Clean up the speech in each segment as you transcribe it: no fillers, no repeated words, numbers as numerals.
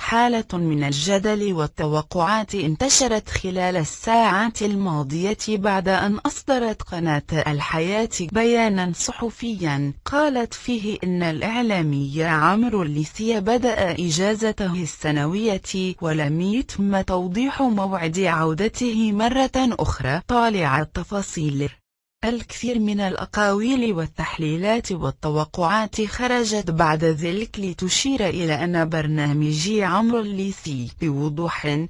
حالة من الجدل والتوقعات انتشرت خلال الساعات الماضية بعد أن أصدرت قناة الحياة بيانا صحفيا قالت فيه إن الإعلامي عمرو الليثي بدأ إجازته السنوية ولم يتم توضيح موعد عودته مرة أخرى. طالع التفاصيل. الكثير من الأقاويل والتحليلات والتوقعات خرجت بعد ذلك لتشير إلى أن برنامج عمرو الليثي بوضوح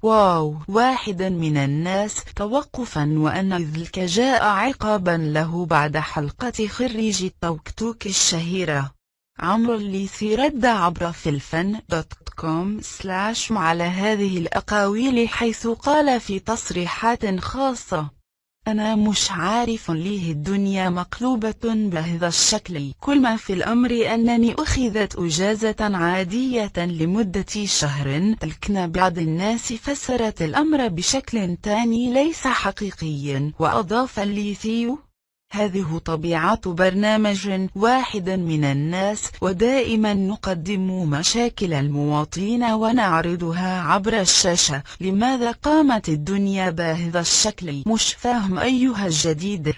واحد من الناس توقفا، وأن ذلك جاء عقابا له بعد حلقة خريج التوك توك الشهيرة. عمرو الليثي رد عبر filfan.com على هذه الأقاويل، حيث قال في تصريحات خاصة: أنا مش عارف ليه الدنيا مقلوبة بهذا الشكل. كل ما في الأمر أنني أخذت إجازة عادية لمدة شهر، لكن بعض الناس فسرت الأمر بشكل تاني ليس حقيقي. وأضاف الليثي: هذه طبيعة برنامج واحد من الناس، ودائما نقدم مشاكل المواطنين ونعرضها عبر الشاشة. لماذا قامت الدنيا بهذا الشكل؟ مش فاهم أيها الجديد.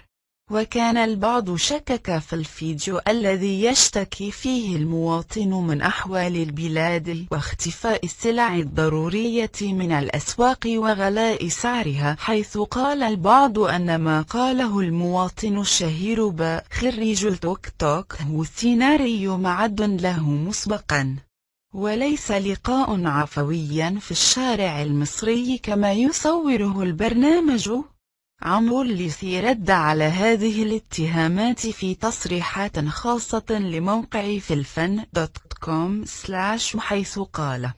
وكان البعض شكك في الفيديو الذي يشتكي فيه المواطن من أحوال البلاد واختفاء السلع الضرورية من الأسواق وغلاء سعرها، حيث قال البعض أن ما قاله المواطن الشهير خريج التوك توك هو سيناريو معد له مسبقا، وليس لقاء عفويا في الشارع المصري كما يصوره البرنامج. عمرو الليثي رد على هذه الاتهامات في تصريحات خاصة لموقع filfan.com حيث قال: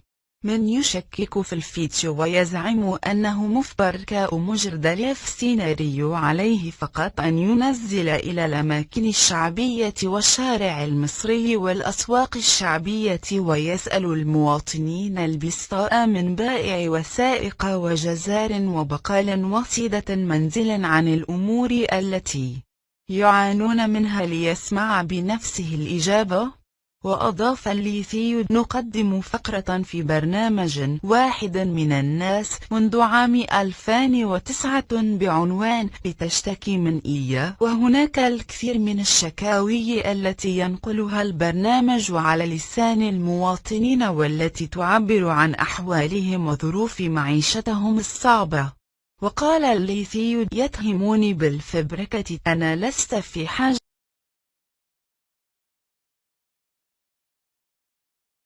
من يشكك في الفيديو ويزعم أنه مفبرك مجرد سيناريو، عليه فقط أن ينزل إلى الأماكن الشعبية والشارع المصري والأسواق الشعبية ويسأل المواطنين البسطاء من بائع وسائق وجزار وبقال وصيدة منزل عن الأمور التي يعانون منها ليسمع بنفسه الإجابة. وأضاف الليثي: نقدم فقرة في برنامج واحد من الناس منذ عام 2009 بعنوان لتشتكي من إياه، وهناك الكثير من الشكاوي التي ينقلها البرنامج على لسان المواطنين والتي تعبر عن أحوالهم وظروف معيشتهم الصعبة. وقال الليثي: يتهموني بالفبركة، أنا لست في حاجة